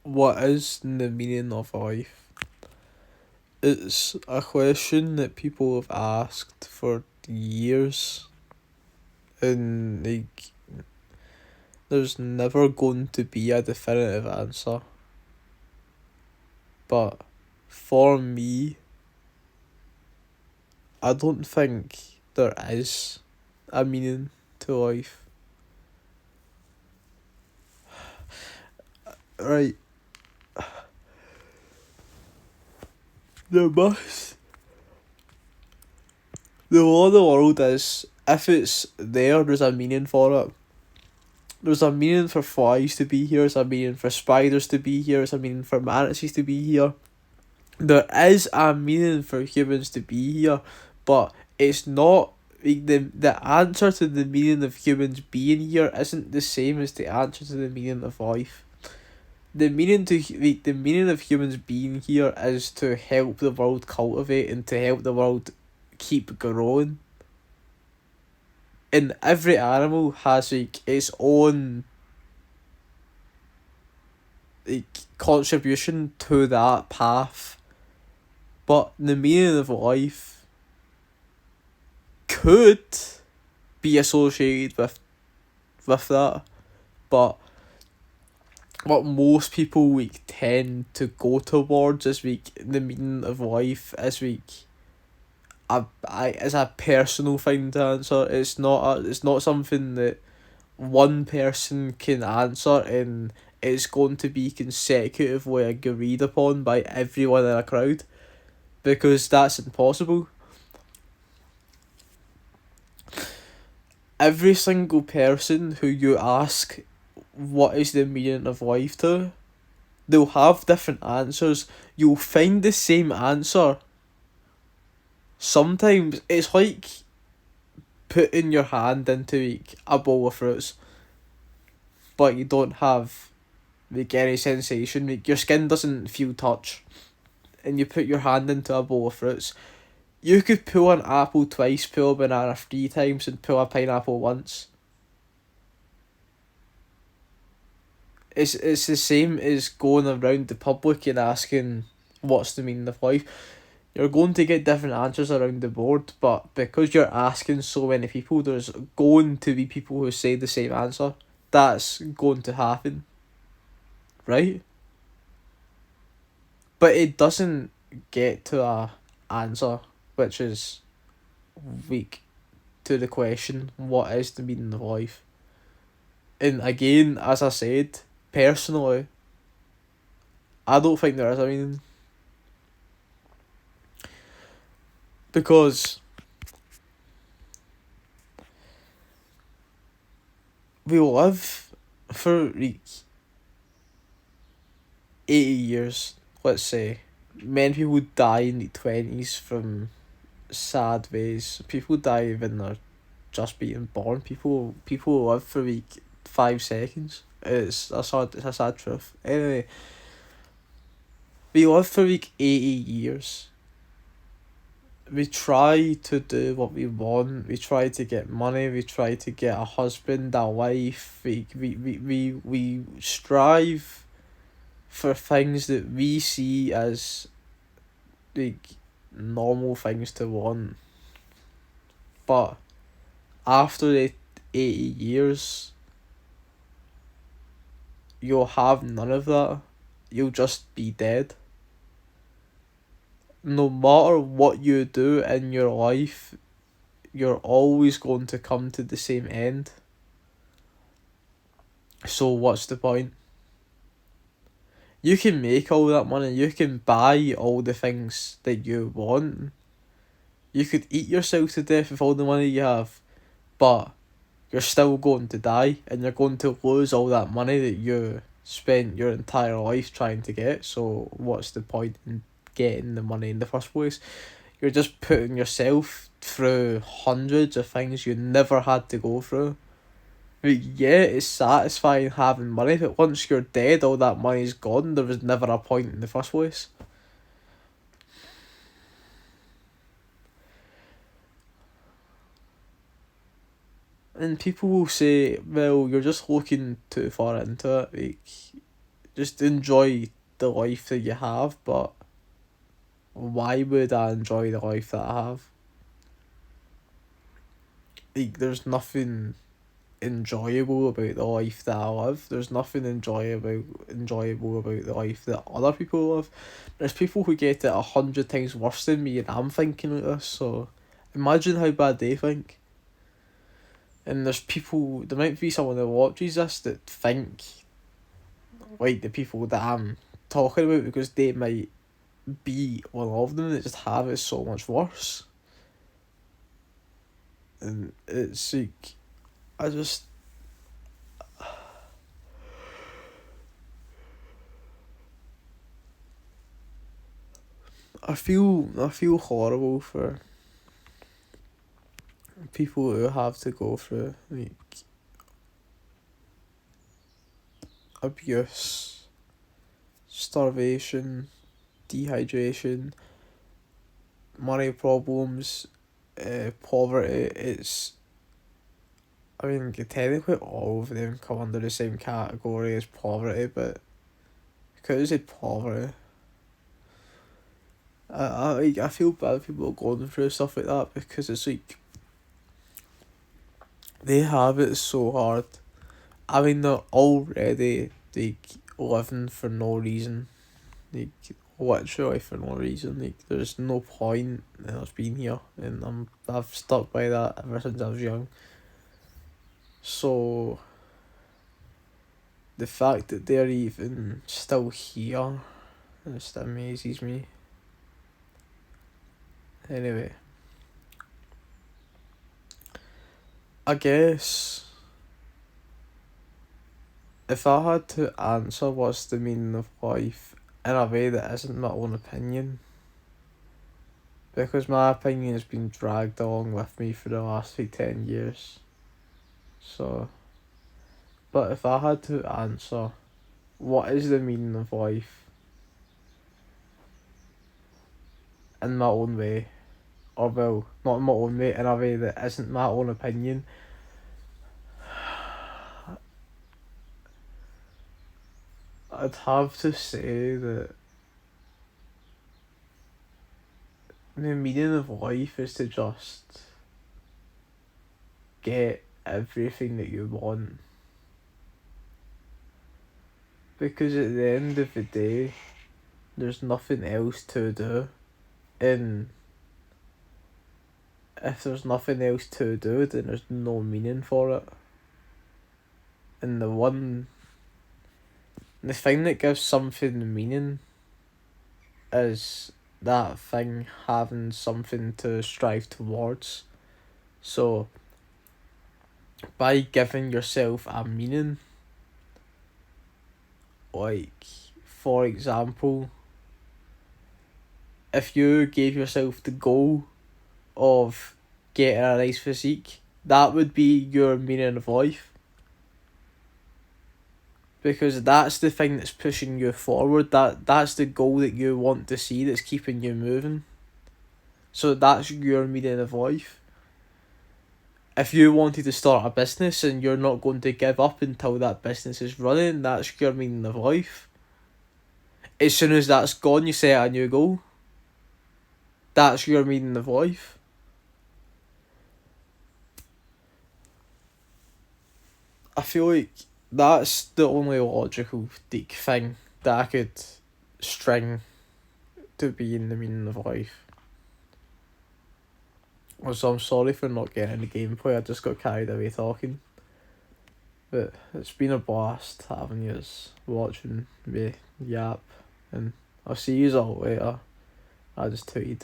What is the meaning of life? It's a question that people have asked for years, and there's never going to be a definitive answer. But for me, I don't think there is a meaning to life. Right, there must. The law of the world is if it's there, there's a meaning for it. There's a meaning for flies to be here, there's a meaning for spiders to be here, there's a meaning for manatees to be here. There is a meaning for humans to be here, but it's not like the answer to the meaning of humans being here isn't the same as the answer to the meaning of life. The meaning of humans being here is to help the world cultivate and to help the world keep growing. And every animal has its own contribution to that path. But the meaning of life could be associated with that. But what most people tend to go towards is the meaning of life is it's a personal thing to answer. It's not something that one person can answer and it's going to be consecutively agreed upon by everyone in a crowd, because that's impossible. Every single person who you ask what is the meaning of life to, they'll have different answers. You'll find the same answer. Sometimes it's like putting your hand into a bowl of fruits, but you don't have any sensation. Your skin doesn't feel touch, and you put your hand into a bowl of fruits. You could pull an apple twice, pull a banana 3 times, and pull a pineapple once. It's the same as going around the public and asking what's the meaning of life. You're going to get different answers around the board, but because you're asking so many people, there's going to be people who say the same answer. That's going to happen, right? But it doesn't get to a answer, which is weak to the question, what is the meaning of life? And again, as I said, personally, I don't think there is a meaning. Because we live for 80 years, let's say. Many people die in the 20s from sad ways. People die when they're just being born. People live for 5 seconds. It's a sad truth. Anyway, we live for 80 years. We try to do what we want. We try to get money. We try to get a husband, a wife. We strive for things that we see as normal things to want. But after the 80 years, you'll have none of that. You'll just be dead. No matter what you do in your life, you're always going to come to the same end. So what's the point? You can make all that money, you can buy all the things that you want. You could eat yourself to death with all the money you have, but you're still going to die and you're going to lose all that money that you spent your entire life trying to get. So what's the point in getting the money in the first place? You're just putting yourself through hundreds of things you never had to go through. Yeah, it's satisfying having money, but once you're dead, all that money's gone. There was never a point in the first place. And people will say, well, you're just looking too far into it. just enjoy the life that you have, but why would I enjoy the life that I have? Like, there's nothing enjoyable about the life that I live. There's nothing enjoyable about the life that other people live. There's people who get it 100 times worse than me, and I'm thinking like this. So imagine how bad they think. And there might be someone that watches this that think like the people that I'm talking about, because they might be one of them that just have it so much worse. And it's like, I just, I feel horrible for people who have to go through like abuse, starvation, dehydration, money problems, poverty. I mean, technically all of them come under the same category as poverty, but because it's poverty, I feel bad people going through stuff like that, because it's like they have it so hard. I mean, they're already like living for no reason, like literally for no reason. Like, there's no point in us being here, and I've stuck by that ever since I was young. So the fact that they're even still here just amazes me. Anyway, I guess if I had to answer what's the meaning of life in a way that isn't my own opinion, because my opinion has been dragged along with me for the last like 10 years. So, but if I had to answer what is the meaning of life in my own way, or well, not in my own way, in a way that isn't my own opinion, I'd have to say that the meaning of life is to just get everything that you want. Because at the end of the day, there's nothing else to do. And if there's nothing else to do, then there's no meaning for it. And the thing that gives something meaning is that thing having something to strive towards. So, by giving yourself a meaning, like, for example, if you gave yourself the goal of getting a nice physique, that would be your meaning of life. Because that's the thing that's pushing you forward. That's the goal that you want to see, that's keeping you moving. So that's your meaning of life. If you wanted to start a business and you're not going to give up until that business is running, that's your meaning of life. As soon as that's gone, you set a new goal. That's your meaning of life. I feel like that's the only logical thing that I could string to be in the meaning of life. So I'm sorry for not getting the gameplay, I just got carried away talking. But it's been a blast having you watching me yap, and I'll see you all later. I just tweeted.